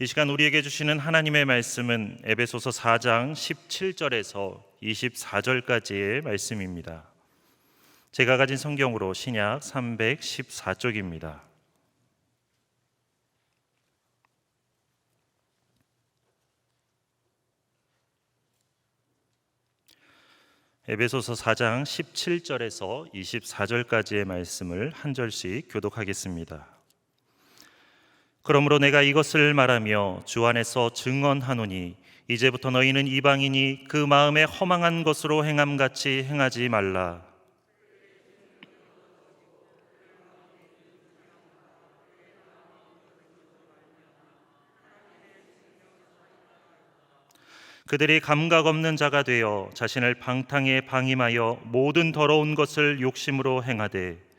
이 시간 우리에게 주시는 하나님의 말씀은 에베소서 4장 17절에서 24절까지의 말씀입니다. 제가 가진 성경으로 신약 314쪽입니다. 에베소서 4장 17절에서 24절까지의 말씀을 한 절씩 교독하겠습니다. 그러므로 내가 이것을 말하며 주 안에서 증언하노니 이제부터 너희는 이방인이 그 마음에 허망한 것으로 행함같이 행하지 말라. 그들이 감각 없는 자가 되어 자신을 방탕에 방임하여 모든 더러운 것을 욕심으로 행하되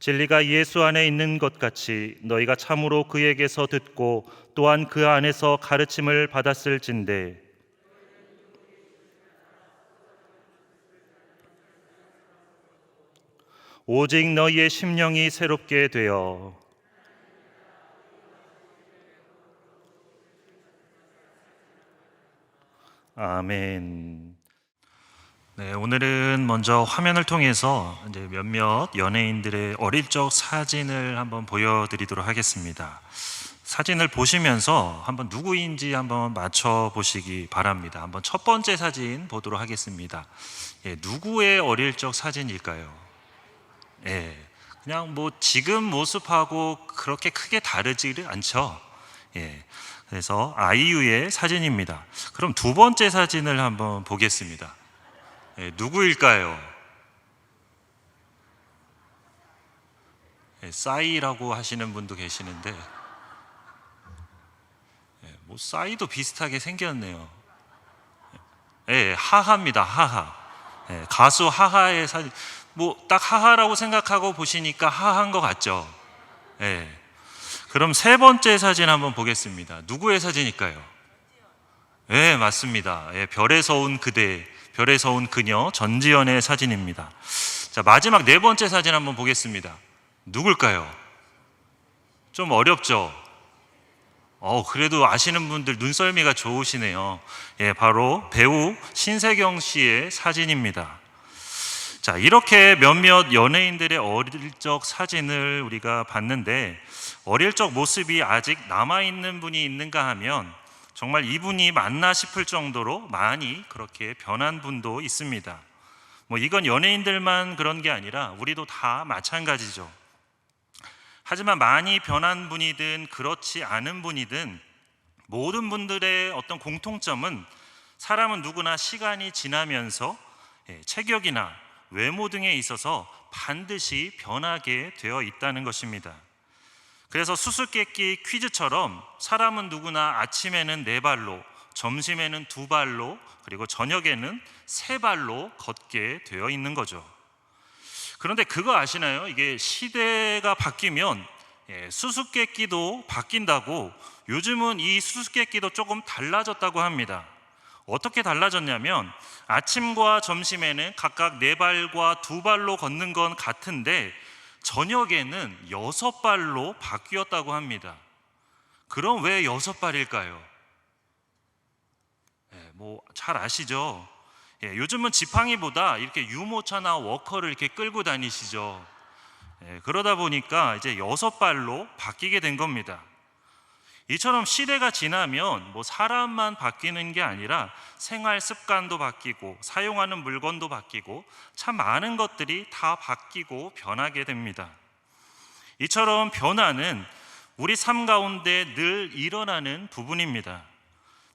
진리가 예수 안에 있는 것 같이 너희가 참으로 그에게서 듣고 또한 그 안에서 가르침을 받았을진대 오직 너희의 심령이 새롭게 되어 아멘. 네, 오늘은 먼저 화면을 통해서 이제 몇몇 연예인들의 어릴 적 사진을 한번 보여드리도록 하겠습니다. 사진을 보시면서 한번 누구인지 한번 맞춰 보시기 바랍니다. 한번 첫 번째 사진 보도록 하겠습니다. 누구의 어릴 적 사진일까요? 그냥 뭐 지금 모습하고 그렇게 크게 다르지 않죠. 그래서 아이유의 사진입니다. 그럼 두 번째 사진을 한번 보겠습니다. 누구일까요? 싸이라고 하시는 분도 계시는데 뭐 싸이도 비슷하게 생겼네요. 하하입니다. 하하. 가수 하하의 사진. 뭐 딱 하하라고 생각하고 보시니까 하하인 것 같죠? 그럼 세 번째 사진 한번 보겠습니다. 누구의 사진일까요? 맞습니다. 별에서 온 그대, 별에서 온 그녀 전지현의 사진입니다. 자, 마지막 네 번째 사진 한번 보겠습니다. 누굴까요? 좀 어렵죠? 그래도 아시는 분들 눈썰미가 좋으시네요. 바로 배우 신세경 씨의 사진입니다. 자, 이렇게 몇몇 연예인들의 어릴 적 사진을 우리가 봤는데 어릴 적 모습이 아직 남아있는 분이 있는가 하면 정말 이분이 맞나 싶을 정도로 많이 그렇게 변한 분도 있습니다. 뭐 이건 연예인들만 그런 게 아니라 우리도 다 마찬가지죠. 하지만 많이 변한 분이든 그렇지 않은 분이든 모든 분들의 어떤 공통점은 사람은 누구나 시간이 지나면서 체격이나 외모 등에 있어서 반드시 변하게 되어 있다는 것입니다. 그래서 수수께끼 퀴즈처럼 사람은 누구나 아침에는 4발로, 점심에는 2발로, 그리고 저녁에는 3발로 걷게 되어 있는 거죠. 그런데 그거 아시나요? 이게 시대가 바뀌면 수수께끼도 바뀐다고 요즘은 이 수수께끼도 조금 달라졌다고 합니다. 어떻게 달라졌냐면 아침과 점심에는 각각 4발과 2발로 걷는 건 같은데 저녁에는 6발로 바뀌었다고 합니다. 그럼 왜 6발일까요? 뭐 잘 아시죠? 요즘은 지팡이보다 이렇게 유모차나 워커를 이렇게 끌고 다니시죠. 그러다 보니까 이제 6발로 바뀌게 된 겁니다. 이처럼 시대가 지나면 뭐 사람만 바뀌는 게 아니라 생활 습관도 바뀌고 사용하는 물건도 바뀌고 참 많은 것들이 다 바뀌고 변하게 됩니다. 이처럼 변화는 우리 삶 가운데 늘 일어나는 부분입니다.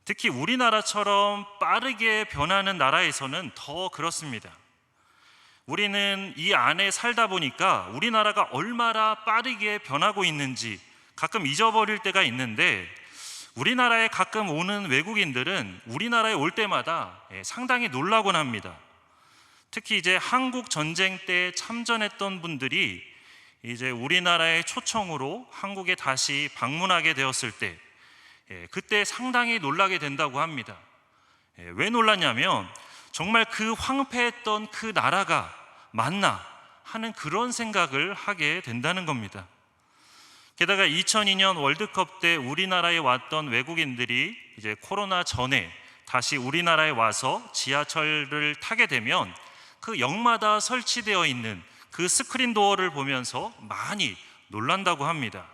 특히 우리나라처럼 빠르게 변하는 나라에서는 더 그렇습니다. 우리는 이 안에 살다 보니까 우리나라가 얼마나 빠르게 변하고 있는지 가끔 잊어버릴 때가 있는데 우리나라에 가끔 오는 외국인들은 우리나라에 올 때마다 상당히 놀라곤 합니다. 특히 이제 한국 전쟁 때 참전했던 분들이 이제 우리나라의 초청으로 한국에 다시 방문하게 되었을 때 그때 상당히 놀라게 된다고 합니다. 왜 놀랐냐면 정말 그 황폐했던 그 나라가 맞나? 하는 그런 생각을 하게 된다는 겁니다. 게다가 2002년 월드컵 때 우리나라에 왔던 외국인들이 이제 코로나 전에 다시 우리나라에 와서 지하철을 타게 되면 그 역마다 설치되어 있는 그 스크린 도어를 보면서 많이 놀란다고 합니다.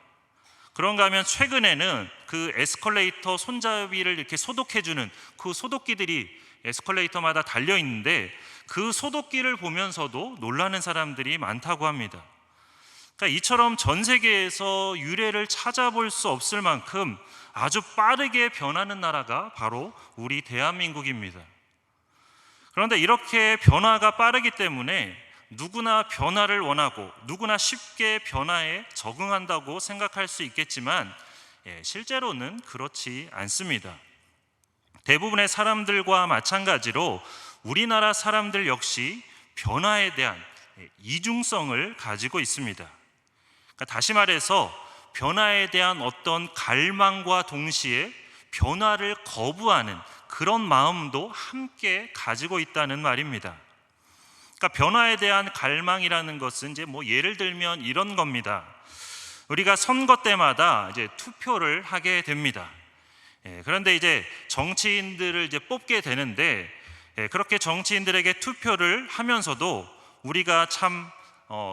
그런가 하면 최근에는 그 에스컬레이터 손잡이를 이렇게 소독해주는 그 소독기들이 에스컬레이터마다 달려 있는데 그 소독기를 보면서도 놀라는 사람들이 많다고 합니다. 그러니까 이처럼 전 세계에서 유례를 찾아볼 수 없을 만큼 아주 빠르게 변하는 나라가 바로 우리 대한민국입니다. 그런데 이렇게 변화가 빠르기 때문에 누구나 변화를 원하고 누구나 쉽게 변화에 적응한다고 생각할 수 있겠지만 실제로는 그렇지 않습니다. 대부분의 사람들과 마찬가지로 우리나라 사람들 역시 변화에 대한 이중성을 가지고 있습니다. 그러니까 다시 말해서 변화에 대한 어떤 갈망과 동시에 변화를 거부하는 그런 마음도 함께 가지고 있다는 말입니다. 그러니까 변화에 대한 갈망이라는 것은 이제 예를 들면 이런 겁니다. 우리가 선거 때마다 이제 투표를 하게 됩니다. 그런데 이제 정치인들을 이제 뽑게 되는데 그렇게 정치인들에게 투표를 하면서도 우리가 참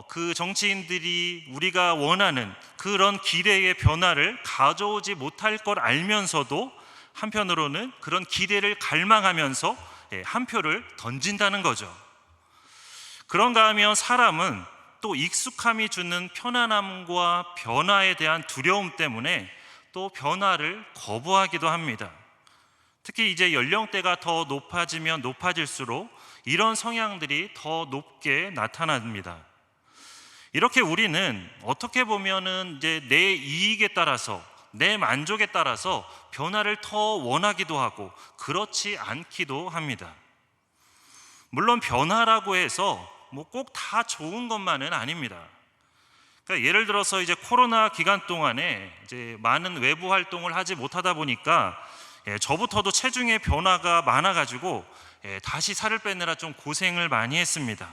그 정치인들이 우리가 원하는 그런 기대의 변화를 가져오지 못할 걸 알면서도 한편으로는 그런 기대를 갈망하면서 한 표를 던진다는 거죠. 그런가 하면 사람은 또 익숙함이 주는 편안함과 변화에 대한 두려움 때문에 또 변화를 거부하기도 합니다. 특히 이제 연령대가 더 높아지면 높아질수록 이런 성향들이 더 높게 나타납니다. 이렇게 우리는 어떻게 보면은 이제 내 이익에 따라서 내 만족에 따라서 변화를 더 원하기도 하고 그렇지 않기도 합니다. 물론 변화라고 해서 꼭 다 좋은 것만은 아닙니다. 그러니까 예를 들어서 이제 코로나 기간 동안에 이제 많은 외부 활동을 하지 못하다 보니까 저부터도 체중의 변화가 많아가지고 다시 살을 빼느라 좀 고생을 많이 했습니다.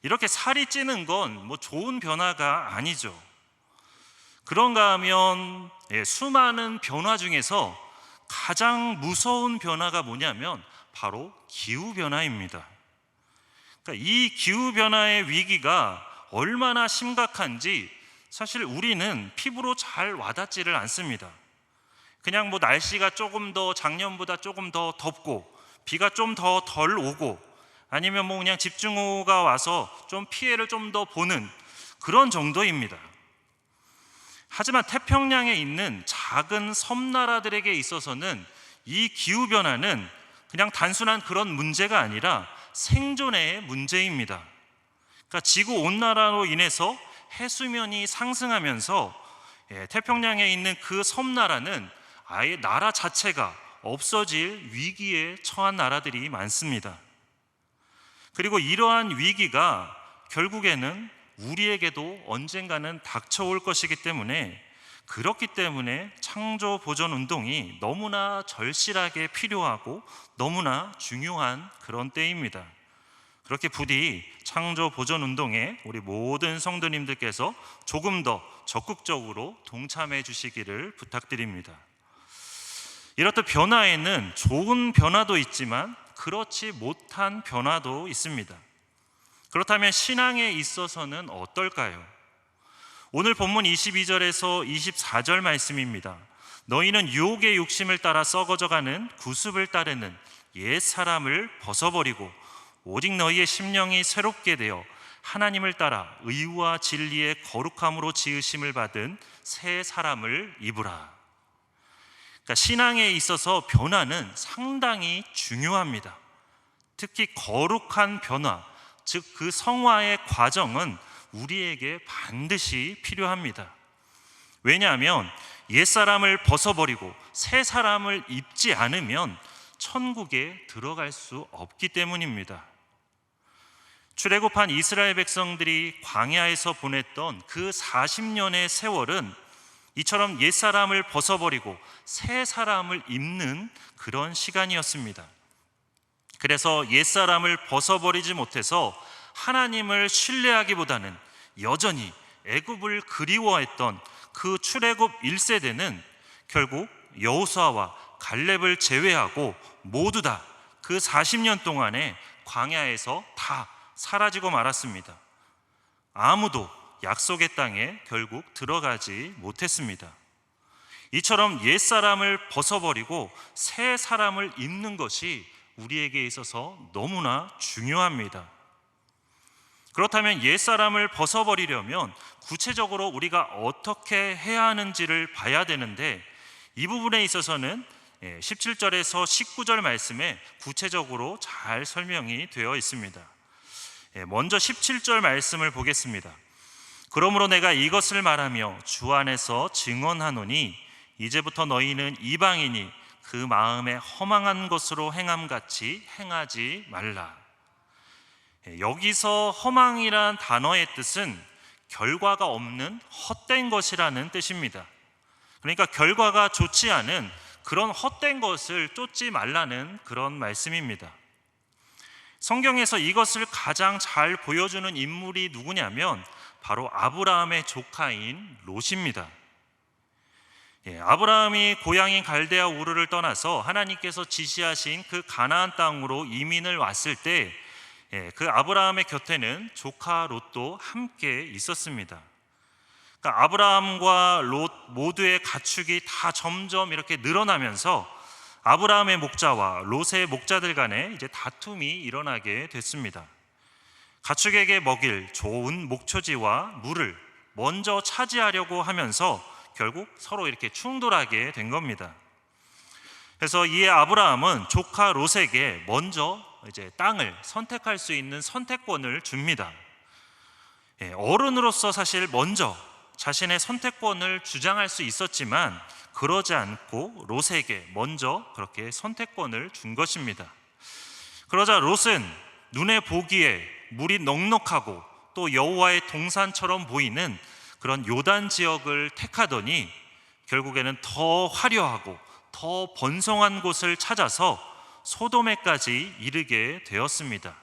이렇게 살이 찌는 건 좋은 변화가 아니죠. 그런가 하면 수많은 변화 중에서 가장 무서운 변화가 뭐냐면 바로 기후변화입니다. 그러니까 이 기후변화의 위기가 얼마나 심각한지 사실 우리는 피부로 잘 와닿지를 않습니다. 그냥 날씨가 조금 더 작년보다 조금 더 덥고 비가 좀 더 덜 오고 아니면 그냥 집중호우가 와서 좀 피해를 좀 더 보는 그런 정도입니다. 하지만 태평양에 있는 작은 섬나라들에게 있어서는 이 기후변화는 그냥 단순한 그런 문제가 아니라 생존의 문제입니다. 그러니까 지구온난화로 인해서 해수면이 상승하면서 태평양에 있는 그 섬나라는 아예 나라 자체가 없어질 위기에 처한 나라들이 많습니다. 그리고 이러한 위기가 결국에는 우리에게도 언젠가는 닥쳐올 것이기 때문에 그렇기 때문에 창조 보존 운동이 너무나 절실하게 필요하고 너무나 중요한 그런 때입니다. 그렇게 부디 창조 보존 운동에 우리 모든 성도님들께서 조금 더 적극적으로 동참해 주시기를 부탁드립니다. 이렇듯 변화에는 좋은 변화도 있지만 그렇지 못한 변화도 있습니다. 그렇다면 신앙에 있어서는 어떨까요? 오늘 본문 22절에서 24절 말씀입니다. 너희는 유혹의 욕심을 따라 썩어져가는 구습을 따르는 옛 사람을 벗어버리고 오직 너희의 심령이 새롭게 되어 하나님을 따라 의와 진리의 거룩함으로 지으심을 받은 새 사람을 입으라. 그러니까 신앙에 있어서 변화는 상당히 중요합니다. 특히 거룩한 변화, 즉 그 성화의 과정은 우리에게 반드시 필요합니다. 왜냐하면 옛사람을 벗어버리고 새 사람을 입지 않으면 천국에 들어갈 수 없기 때문입니다. 출애굽한 이스라엘 백성들이 광야에서 보냈던 그 40년의 세월은 이처럼 옛사람을 벗어버리고 새 사람을 입는 그런 시간이었습니다. 그래서 옛사람을 벗어버리지 못해서 하나님을 신뢰하기보다는 여전히 애굽을 그리워했던 그 출애굽 1세대는 결국 여호수아와 갈렙을 제외하고 모두 다 그 40년 동안에 광야에서 다 사라지고 말았습니다. 아무도 약속의 땅에 결국 들어가지 못했습니다. 이처럼 옛사람을 벗어버리고 새 사람을 입는 것이 우리에게 있어서 너무나 중요합니다. 그렇다면 옛사람을 벗어버리려면 구체적으로 우리가 어떻게 해야 하는지를 봐야 되는데, 이 부분에 있어서는 17절에서 19절 말씀에 구체적으로 잘 설명이 되어 있습니다. 먼저 17절 말씀을 보겠습니다. 그러므로 내가 이것을 말하며 주 안에서 증언하노니 이제부터 너희는 이방인이 그 마음에 허망한 것으로 행함같이 행하지 말라. 여기서 허망이란 단어의 뜻은 결과가 없는 헛된 것이라는 뜻입니다. 그러니까 결과가 좋지 않은 그런 헛된 것을 쫓지 말라는 그런 말씀입니다. 성경에서 이것을 가장 잘 보여주는 인물이 누구냐면 바로 아브라함의 조카인 롯입니다. 아브라함이 고향인 갈대아 우르를 떠나서 하나님께서 지시하신 그 가나안 땅으로 이민을 왔을 때 그 아브라함의 곁에는 조카 롯도 함께 있었습니다. 그러니까 아브라함과 롯 모두의 가축이 다 점점 이렇게 늘어나면서 아브라함의 목자와 롯의 목자들 간에 이제 다툼이 일어나게 됐습니다. 가축에게 먹일 좋은 목초지와 물을 먼저 차지하려고 하면서 결국 서로 이렇게 충돌하게 된 겁니다. 그래서 이에 아브라함은 조카 롯에게 먼저 이제 땅을 선택할 수 있는 선택권을 줍니다. 어른으로서 사실 먼저 자신의 선택권을 주장할 수 있었지만 그러지 않고 롯에게 먼저 그렇게 선택권을 준 것입니다. 그러자 롯은 눈에 보기에 물이 넉넉하고 또 여호와의 동산처럼 보이는 그런 요단 지역을 택하더니 결국에는 더 화려하고 더 번성한 곳을 찾아서 소돔에까지 이르게 되었습니다.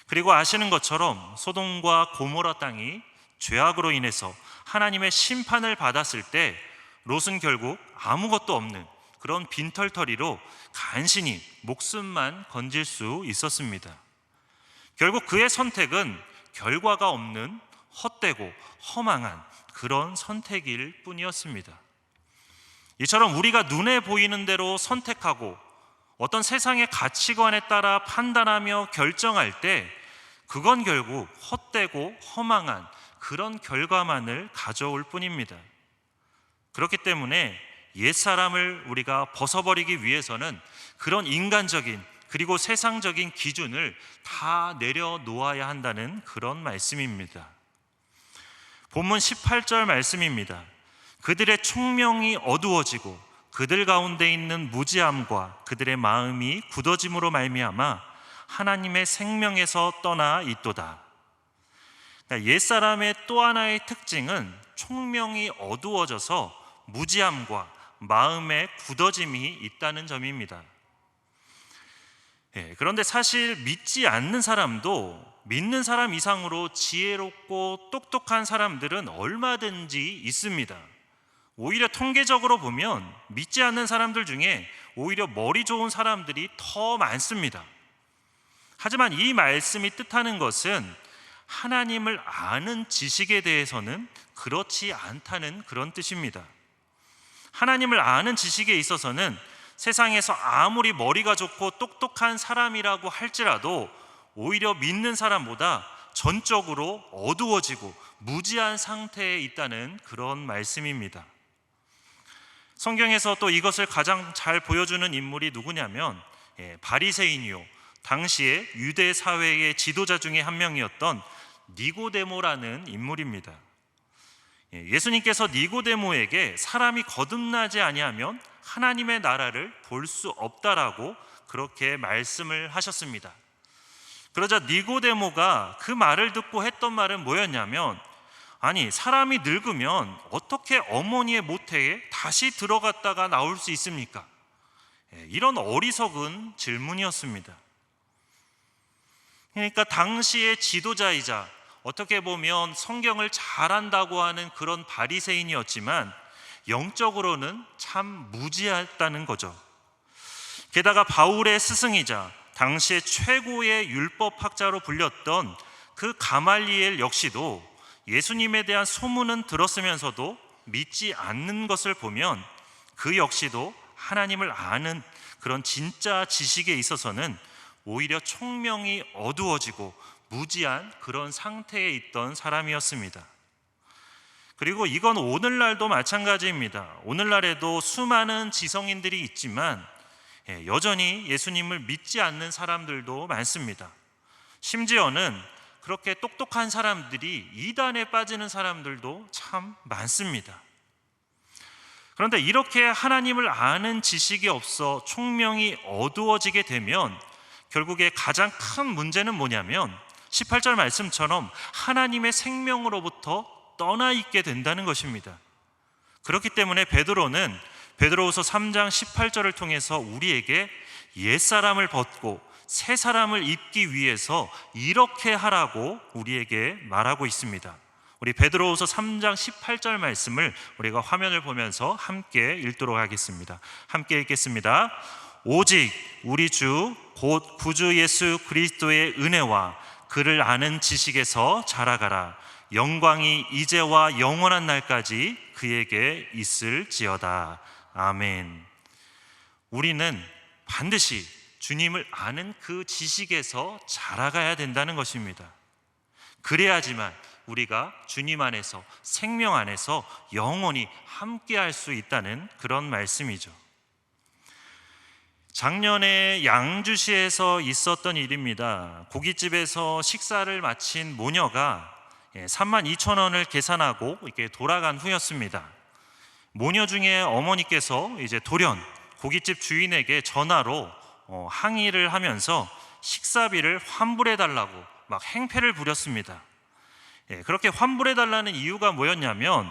그리고 아시는 것처럼 소돔과 고모라 땅이 죄악으로 인해서 하나님의 심판을 받았을 때 롯은 결국 아무것도 없는 그런 빈털터리로 간신히 목숨만 건질 수 있었습니다. 결국 그의 선택은 결과가 없는 헛되고 허망한 그런 선택일 뿐이었습니다. 이처럼 우리가 눈에 보이는 대로 선택하고 어떤 세상의 가치관에 따라 판단하며 결정할 때 그건 결국 헛되고 허망한 그런 결과만을 가져올 뿐입니다. 그렇기 때문에 옛사람을 우리가 벗어버리기 위해서는 그런 인간적인 그리고 세상적인 기준을 다 내려놓아야 한다는 그런 말씀입니다. 본문 18절 말씀입니다. 그들의 총명이 어두워지고 그들 가운데 있는 무지함과 그들의 마음이 굳어짐으로 말미암아 하나님의 생명에서 떠나 있도다. 그러니까 옛사람의 또 하나의 특징은 총명이 어두워져서 무지함과 마음의 굳어짐이 있다는 점입니다. 그런데 사실 믿지 않는 사람도 믿는 사람 이상으로 지혜롭고 똑똑한 사람들은 얼마든지 있습니다. 오히려 통계적으로 보면 믿지 않는 사람들 중에 오히려 머리 좋은 사람들이 더 많습니다. 하지만 이 말씀이 뜻하는 것은 하나님을 아는 지식에 대해서는 그렇지 않다는 그런 뜻입니다. 하나님을 아는 지식에 있어서는 세상에서 아무리 머리가 좋고 똑똑한 사람이라고 할지라도 오히려 믿는 사람보다 전적으로 어두워지고 무지한 상태에 있다는 그런 말씀입니다. 성경에서 또 이것을 가장 잘 보여주는 인물이 누구냐면 바리새인이요 당시에 유대 사회의 지도자 중에 한 명이었던 니고데모라는 인물입니다. 예수님께서 니고데모에게 사람이 거듭나지 아니하면 하나님의 나라를 볼 수 없다라고 그렇게 말씀을 하셨습니다. 그러자 니고데모가 그 말을 듣고 했던 말은 뭐였냐면, 아니 사람이 늙으면 어떻게 어머니의 모태에 다시 들어갔다가 나올 수 있습니까? 이런 어리석은 질문이었습니다. 그러니까 당시의 지도자이자 어떻게 보면 성경을 잘한다고 하는 그런 바리새인이었지만 영적으로는 참 무지했다는 거죠. 게다가 바울의 스승이자 당시의 최고의 율법학자로 불렸던 그 가말리엘 역시도 예수님에 대한 소문은 들었으면서도 믿지 않는 것을 보면 그 역시도 하나님을 아는 그런 진짜 지식에 있어서는 오히려 총명이 어두워지고 무지한 그런 상태에 있던 사람이었습니다. 그리고 이건 오늘날도 마찬가지입니다. 오늘날에도 수많은 지성인들이 있지만 여전히 예수님을 믿지 않는 사람들도 많습니다. 심지어는 그렇게 똑똑한 사람들이 이단에 빠지는 사람들도 참 많습니다. 그런데 이렇게 하나님을 아는 지식이 없어 총명이 어두워지게 되면 결국에 가장 큰 문제는 뭐냐면 18절 말씀처럼 하나님의 생명으로부터 떠나 있게 된다는 것입니다. 그렇기 때문에 베드로는 베드로후서 3장 18절을 통해서 우리에게 옛사람을 벗고 새 사람을 입기 위해서 이렇게 하라고 우리에게 말하고 있습니다. 우리 베드로후서 3장 18절 말씀을 우리가 화면을 보면서 함께 읽도록 하겠습니다. 함께 읽겠습니다. 오직 우리 주 곧 구주 예수 그리스도의 은혜와 그를 아는 지식에서 자라가라. 영광이 이제와 영원한 날까지 그에게 있을지어다. 아멘. 우리는 반드시 주님을 아는 그 지식에서 자라가야 된다는 것입니다. 그래야지만 우리가 주님 안에서 생명 안에서 영원히 함께할 수 있다는 그런 말씀이죠. 작년에 양주시에서 있었던 일입니다. 고깃집에서 식사를 마친 모녀가 32,000원을 계산하고 이렇게 돌아간 후였습니다. 모녀 중에 어머니께서 이제 돌연 고깃집 주인에게 전화로 항의를 하면서 식사비를 환불해 달라고 막 행패를 부렸습니다. 그렇게 환불해 달라는 이유가 뭐였냐면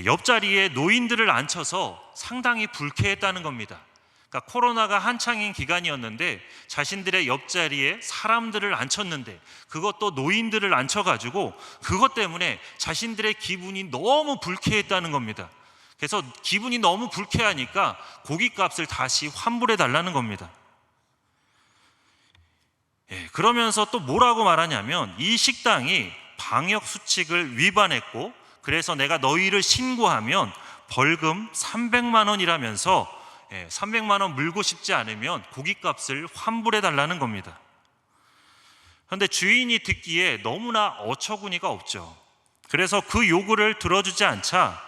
옆자리에 노인들을 앉혀서 상당히 불쾌했다는 겁니다. 그러니까 코로나가 한창인 기간이었는데 자신들의 옆자리에 사람들을 앉혔는데 그것도 노인들을 앉혀가지고 그것 때문에 자신들의 기분이 너무 불쾌했다는 겁니다. 그래서 기분이 너무 불쾌하니까 고깃값을 다시 환불해 달라는 겁니다. 그러면서 또 뭐라고 말하냐면 이 식당이 방역 수칙을 위반했고 그래서 내가 너희를 신고하면 벌금 300만 원이라면서 300만 원 물고 싶지 않으면 고깃값을 환불해 달라는 겁니다. 그런데 주인이 듣기에 너무나 어처구니가 없죠. 그래서 그 요구를 들어주지 않자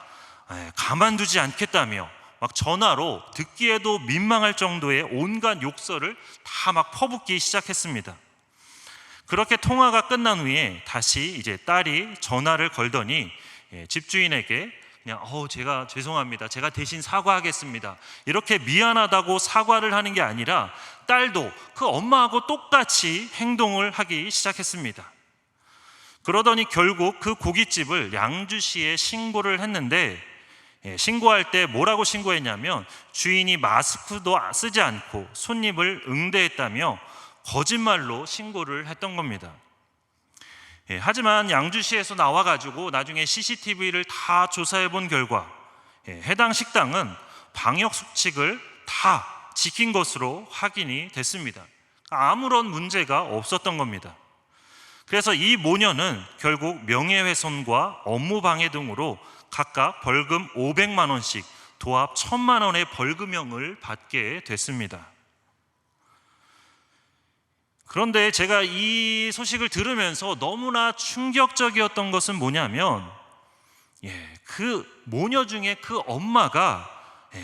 가만두지 않겠다며 막 전화로 듣기에도 민망할 정도의 온갖 욕설을 다 막 퍼붓기 시작했습니다. 그렇게 통화가 끝난 후에 다시 이제 딸이 전화를 걸더니 집주인에게 그냥 제가 죄송합니다. 제가 대신 사과하겠습니다. 이렇게 미안하다고 사과를 하는 게 아니라 딸도 그 엄마하고 똑같이 행동을 하기 시작했습니다. 그러더니 결국 그 고깃집을 양주시에 신고를 했는데 신고할 때 뭐라고 신고했냐면 주인이 마스크도 쓰지 않고 손님을 응대했다며 거짓말로 신고를 했던 겁니다. 하지만 양주시에서 나와가지고 나중에 CCTV를 다 조사해 본 결과 해당 식당은 방역 수칙을 다 지킨 것으로 확인이 됐습니다. 아무런 문제가 없었던 겁니다. 그래서 이 모녀는 결국 명예훼손과 업무방해 등으로 각각 벌금 500만 원씩 도합 1,000만 원의 벌금형을 받게 됐습니다. 그런데 제가 이 소식을 들으면서 너무나 충격적이었던 것은 뭐냐면 그 모녀 중에 그 엄마가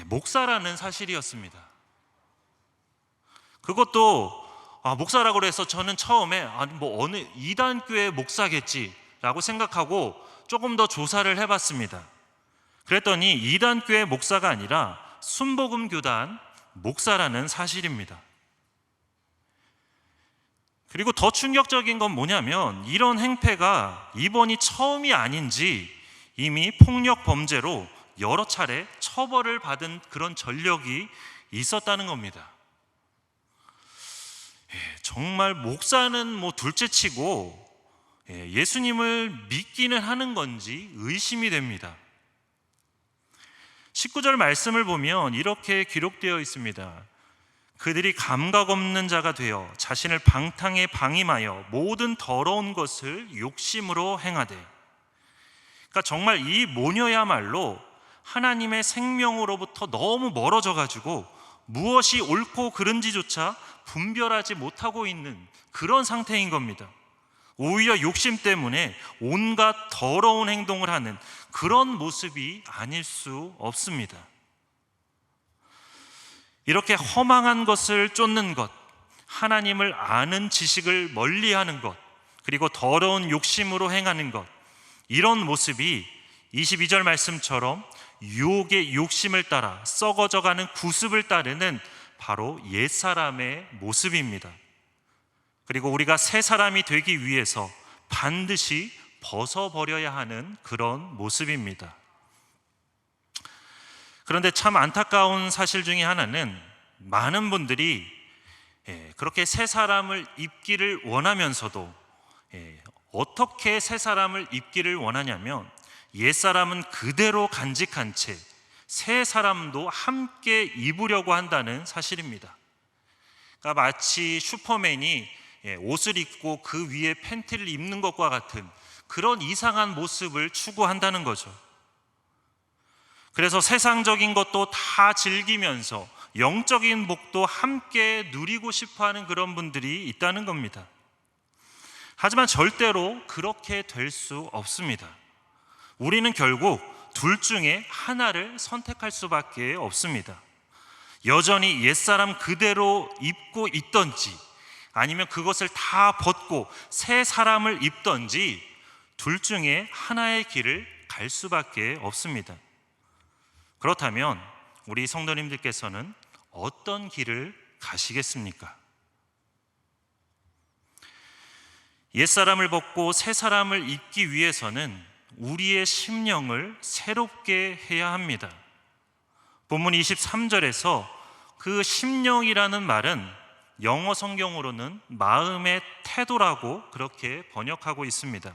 목사라는 사실이었습니다. 그것도 목사라고 해서 저는 처음에 어느 이단교회 목사겠지라고 생각하고 조금 더 조사를 해봤습니다. 그랬더니 이단교회 목사가 아니라 순복음교단 목사라는 사실입니다. 그리고 더 충격적인 건 뭐냐면 이런 행패가 이번이 처음이 아닌지 이미 폭력 범죄로 여러 차례 처벌을 받은 그런 전력이 있었다는 겁니다. 정말 목사는 뭐 둘째치고 예수님을 믿기는 하는 건지 의심이 됩니다. 19절 말씀을 보면 이렇게 기록되어 있습니다. 그들이 감각 없는 자가 되어 자신을 방탕에 방임하여 모든 더러운 것을 욕심으로 행하되. 그러니까 정말 이 모녀야말로 하나님의 생명으로부터 너무 멀어져 가지고 무엇이 옳고 그른지조차 분별하지 못하고 있는 그런 상태인 겁니다. 오히려 욕심 때문에 온갖 더러운 행동을 하는 그런 모습이 아닐 수 없습니다. 이렇게 허망한 것을 쫓는 것, 하나님을 아는 지식을 멀리하는 것, 그리고 더러운 욕심으로 행하는 것, 이런 모습이 22절 말씀처럼 유혹의 욕심을 따라 썩어져가는 구습을 따르는 바로 옛사람의 모습입니다. 그리고 우리가 새 사람이 되기 위해서 반드시 벗어버려야 하는 그런 모습입니다. 그런데 참 안타까운 사실 중에 하나는 많은 분들이 그렇게 새 사람을 입기를 원하면서도 어떻게 새 사람을 입기를 원하냐면 옛사람은 그대로 간직한 채 새 사람도 함께 입으려고 한다는 사실입니다. 그러니까 마치 슈퍼맨이 옷을 입고 그 위에 팬티를 입는 것과 같은 그런 이상한 모습을 추구한다는 거죠. 그래서 세상적인 것도 다 즐기면서 영적인 복도 함께 누리고 싶어하는 그런 분들이 있다는 겁니다. 하지만 절대로 그렇게 될 수 없습니다. 우리는 결국 둘 중에 하나를 선택할 수밖에 없습니다. 여전히 옛사람 그대로 입고 있던지 아니면 그것을 다 벗고 새 사람을 입던지 둘 중에 하나의 길을 갈 수밖에 없습니다. 그렇다면 우리 성도님들께서는 어떤 길을 가시겠습니까? 옛사람을 벗고 새 사람을 입기 위해서는 우리의 심령을 새롭게 해야 합니다. 본문 23절에서 그 심령이라는 말은 영어 성경으로는 마음의 태도라고 그렇게 번역하고 있습니다.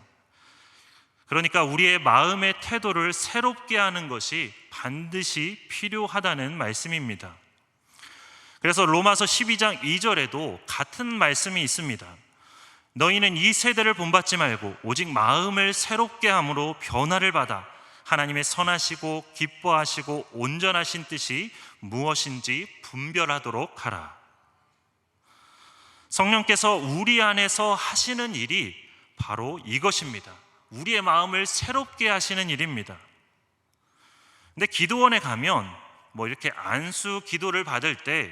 그러니까 우리의 마음의 태도를 새롭게 하는 것이 반드시 필요하다는 말씀입니다. 그래서 로마서 12장 2절에도 같은 말씀이 있습니다. 너희는 이 세대를 본받지 말고 오직 마음을 새롭게 함으로 변화를 받아 하나님의 선하시고 기뻐하시고 온전하신 뜻이 무엇인지 분별하도록 하라. 성령께서 우리 안에서 하시는 일이 바로 이것입니다. 우리의 마음을 새롭게 하시는 일입니다. 근데 기도원에 가면 뭐 이렇게 안수 기도를 받을 때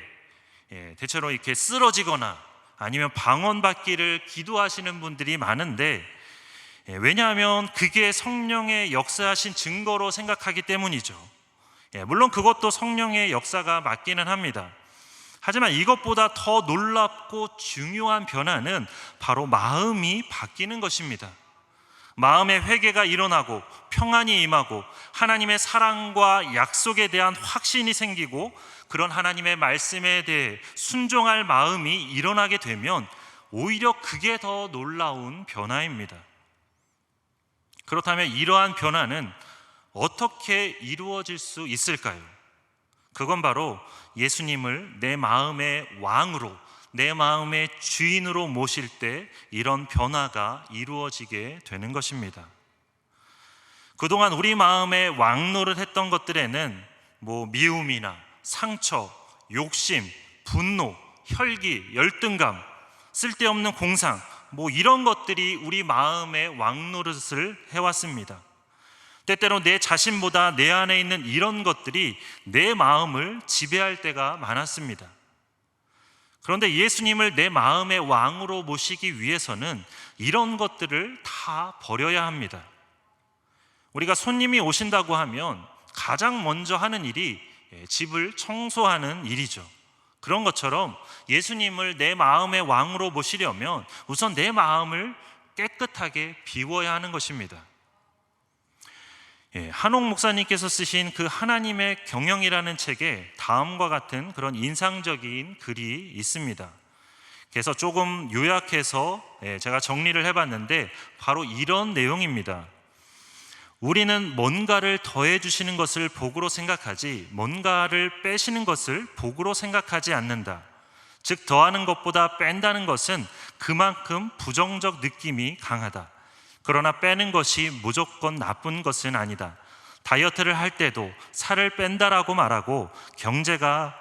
대체로 이렇게 쓰러지거나 아니면 방언받기를 기도하시는 분들이 많은데 왜냐하면 그게 성령의 역사하신 증거로 생각하기 때문이죠. 물론 그것도 성령의 역사가 맞기는 합니다. 하지만 이것보다 더 놀랍고 중요한 변화는 바로 마음이 바뀌는 것입니다. 마음의 회개가 일어나고 평안이 임하고 하나님의 사랑과 약속에 대한 확신이 생기고 그런 하나님의 말씀에 대해 순종할 마음이 일어나게 되면 오히려 그게 더 놀라운 변화입니다. 그렇다면 이러한 변화는 어떻게 이루어질 수 있을까요? 그건 바로 예수님을 내 마음의 왕으로, 내 마음의 주인으로 모실 때 이런 변화가 이루어지게 되는 것입니다. 그동안 우리 마음에 왕노를 했던 것들에는 미움이나 상처, 욕심, 분노, 혈기, 열등감, 쓸데없는 공상 이런 것들이 우리 마음의 왕노릇을 해왔습니다. 때때로 내 자신보다 내 안에 있는 이런 것들이 내 마음을 지배할 때가 많았습니다. 그런데 예수님을 내 마음의 왕으로 모시기 위해서는 이런 것들을 다 버려야 합니다. 우리가 손님이 오신다고 하면 가장 먼저 하는 일이 집을 청소하는 일이죠. 그런 것처럼 예수님을 내 마음의 왕으로 모시려면 우선 내 마음을 깨끗하게 비워야 하는 것입니다. 한옥 목사님께서 쓰신 그 하나님의 경영이라는 책에 다음과 같은 그런 인상적인 글이 있습니다. 그래서 조금 요약해서 제가 정리를 해봤는데 바로 이런 내용입니다. 우리는 뭔가를 더해 주시는 것을 복으로 생각하지 뭔가를 빼시는 것을 복으로 생각하지 않는다. 즉 더하는 것보다 뺀다는 것은 그만큼 부정적 느낌이 강하다. 그러나 빼는 것이 무조건 나쁜 것은 아니다. 다이어트를 할 때도 살을 뺀다라고 말하고 경제나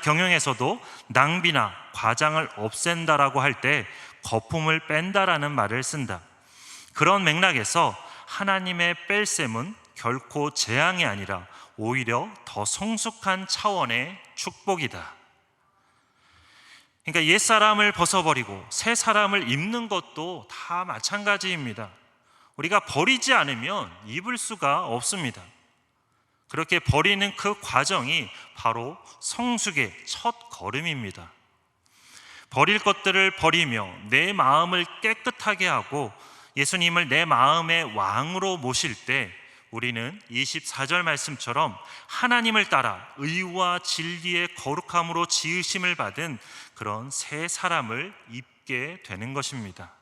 경영에서도 낭비나 과장을 없앤다라고 할 때 거품을 뺀다라는 말을 쓴다. 그런 맥락에서 하나님의 뺄셈은 결코 재앙이 아니라 오히려 더 성숙한 차원의 축복이다. 그러니까 옛사람을 벗어버리고 새 사람을 입는 것도 다 마찬가지입니다. 우리가 버리지 않으면 입을 수가 없습니다. 그렇게 버리는 그 과정이 바로 성숙의 첫 걸음입니다. 버릴 것들을 버리며 내 마음을 깨끗하게 하고 예수님을 내 마음의 왕으로 모실 때 우리는 24절 말씀처럼 하나님을 따라 의와 진리의 거룩함으로 지으심을 받은 그런 새 사람을 입게 되는 것입니다.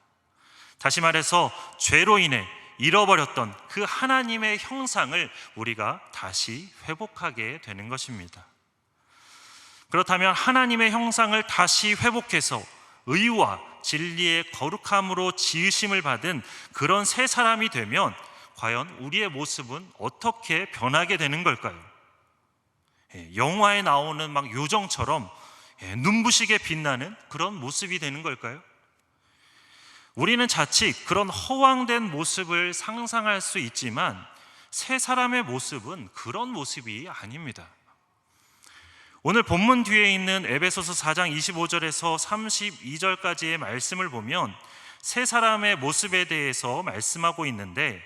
다시 말해서 죄로 인해 잃어버렸던 그 하나님의 형상을 우리가 다시 회복하게 되는 것입니다. 그렇다면 하나님의 형상을 다시 회복해서 의와 진리의 거룩함으로 지으심을 받은 그런 새 사람이 되면 과연 우리의 모습은 어떻게 변하게 되는 걸까요? 영화에 나오는 막 요정처럼 눈부시게 빛나는 그런 모습이 되는 걸까요? 우리는 자칫 그런 허황된 모습을 상상할 수 있지만 새 사람의 모습은 그런 모습이 아닙니다. 오늘 본문 뒤에 있는 에베소서 4장 25절에서 32절까지의 말씀을 보면 새 사람의 모습에 대해서 말씀하고 있는데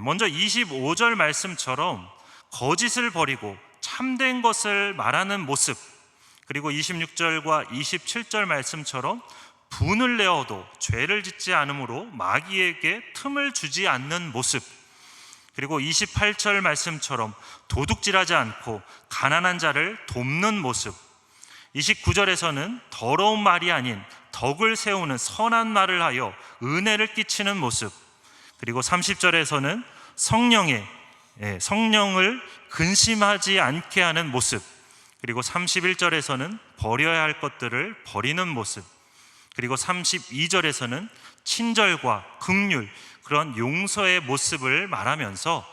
먼저 25절 말씀처럼 거짓을 버리고 참된 것을 말하는 모습, 그리고 26절과 27절 말씀처럼 분을 내어도 죄를 짓지 않으므로 마귀에게 틈을 주지 않는 모습, 그리고 28절 말씀처럼 도둑질하지 않고 가난한 자를 돕는 모습, 29절에서는 더러운 말이 아닌 덕을 세우는 선한 말을 하여 은혜를 끼치는 모습, 그리고 30절에서는 성령을 근심하지 않게 하는 모습, 그리고 31절에서는 버려야 할 것들을 버리는 모습, 그리고 32절에서는 친절과 긍휼, 그런 용서의 모습을 말하면서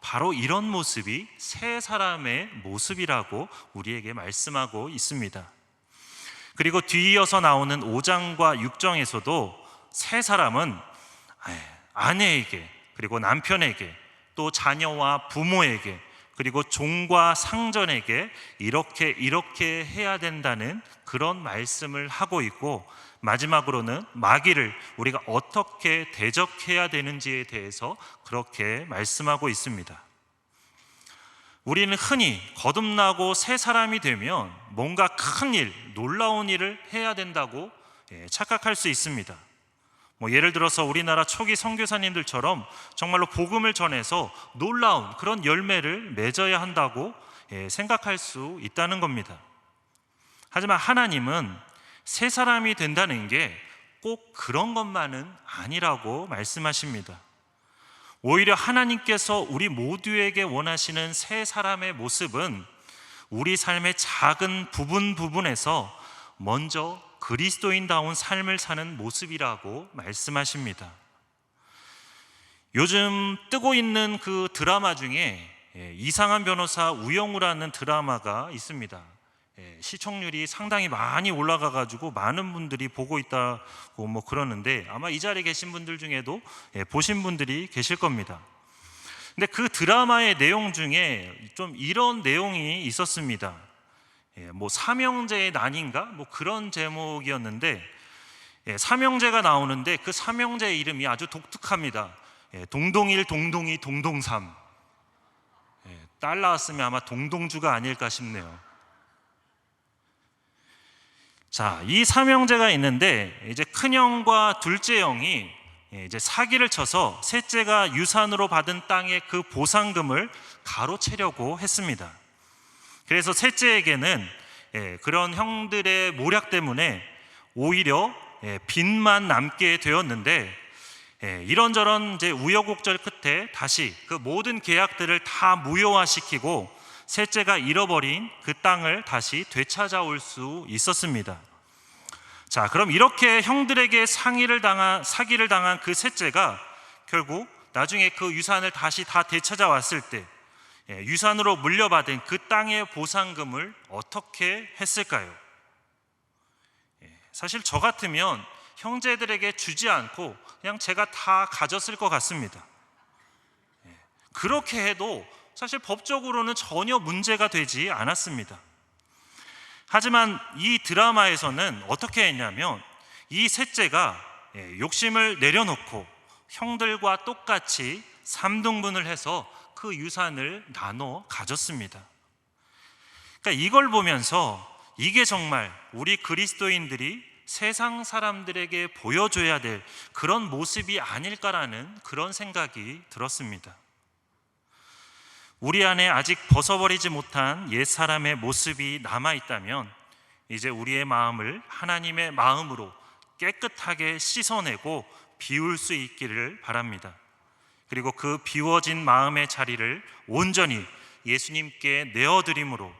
바로 이런 모습이 새 사람의 모습이라고 우리에게 말씀하고 있습니다. 그리고 뒤이어서 나오는 5장과 6장에서도 새 사람은 아내에게, 그리고 남편에게, 또 자녀와 부모에게, 그리고 종과 상전에게 이렇게 해야 된다는 그런 말씀을 하고 있고, 마지막으로는 마귀를 우리가 어떻게 대적해야 되는지에 대해서 그렇게 말씀하고 있습니다. 우리는 흔히 거듭나고 새 사람이 되면 뭔가 큰 일, 놀라운 일을 해야 된다고 착각할 수 있습니다. 예를 들어서 우리나라 초기 선교사님들처럼 정말로 복음을 전해서 놀라운 그런 열매를 맺어야 한다고 생각할 수 있다는 겁니다. 하지만 하나님은 새 사람이 된다는 게 꼭 그런 것만은 아니라고 말씀하십니다. 오히려 하나님께서 우리 모두에게 원하시는 새 사람의 모습은 우리 삶의 작은 부분에서 먼저 그리스도인다운 삶을 사는 모습이라고 말씀하십니다. 요즘 뜨고 있는 그 드라마 중에 이상한 변호사 우영우라는 드라마가 있습니다. 시청률이 상당히 많이 올라가가지고 많은 분들이 보고 있다고 그러는데 아마 이 자리에 계신 분들 중에도 보신 분들이 계실 겁니다. 근데 그 드라마의 내용 중에 좀 이런 내용이 있었습니다. 삼형제의 난인가? 그런 제목이었는데 삼형제가 나오는데 그 삼형제의 이름이 아주 독특합니다. 동동일, 동동이, 동동삼. 딸 낳았으면 아마 동동주가 아닐까 싶네요. 자, 이 삼형제가 있는데 이제 큰형과 둘째 형이 이제 사기를 쳐서 셋째가 유산으로 받은 땅의 그 보상금을 가로채려고 했습니다. 그래서 셋째에게는 그런 형들의 모략 때문에 오히려 빚만 남게 되었는데, 이런저런 이제 우여곡절 끝에 다시 그 모든 계약들을 다 무효화시키고 셋째가 잃어버린 그 땅을 다시 되찾아올 수 있었습니다. 자, 그럼 이렇게 형들에게 사기를 당한 그 셋째가 결국 나중에 그 유산을 다시 다 되찾아왔을 때 유산으로 물려받은 그 땅의 보상금을 어떻게 했을까요? 사실 저 같으면 형제들에게 주지 않고 그냥 제가 다 가졌을 것 같습니다. 그렇게 해도 사실 법적으로는 전혀 문제가 되지 않았습니다. 하지만 이 드라마에서는 어떻게 했냐면 이 셋째가 욕심을 내려놓고 형들과 똑같이 3등분을 해서 그 유산을 나눠 가졌습니다. 그러니까 이걸 보면서 이게 정말 우리 그리스도인들이 세상 사람들에게 보여줘야 될 그런 모습이 아닐까라는 그런 생각이 들었습니다. 우리 안에 아직 벗어버리지 못한 옛사람의 모습이 남아있다면 이제 우리의 마음을 하나님의 마음으로 깨끗하게 씻어내고 비울 수 있기를 바랍니다. 그리고 그 비워진 마음의 자리를 온전히 예수님께 내어드림으로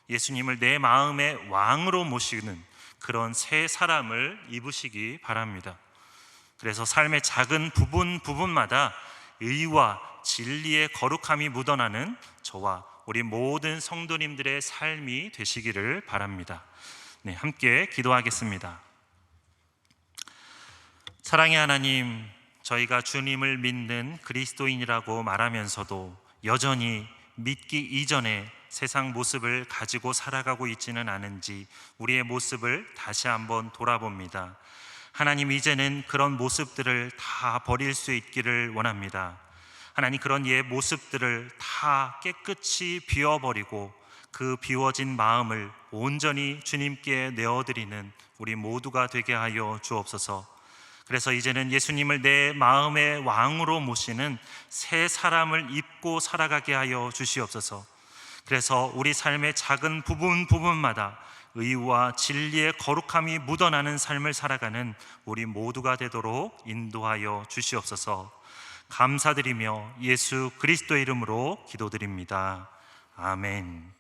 예수님을 내 마음의 왕으로 모시는 그런 새 사람을 입으시기 바랍니다. 그래서 삶의 작은 부분마다 의와 진리의 거룩함이 묻어나는 저와 우리 모든 성도님들의 삶이 되시기를 바랍니다. 네, 함께 기도하겠습니다. 사랑의 하나님, 저희가 주님을 믿는 그리스도인이라고 말하면서도 여전히 믿기 이전에 세상 모습을 가지고 살아가고 있지는 않은지 우리의 모습을 다시 한번 돌아봅니다. 하나님, 이제는 그런 모습들을 다 버릴 수 있기를 원합니다. 하나님, 그런 옛 모습들을 다 깨끗이 비워버리고 그 비워진 마음을 온전히 주님께 내어드리는 우리 모두가 되게 하여 주옵소서. 그래서 이제는 예수님을 내 마음의 왕으로 모시는 새 사람을 입고 살아가게 하여 주시옵소서. 그래서 우리 삶의 작은 부분마다 의와 진리의 거룩함이 묻어나는 삶을 살아가는 우리 모두가 되도록 인도하여 주시옵소서. 감사드리며 예수 그리스도의 이름으로 기도드립니다. 아멘.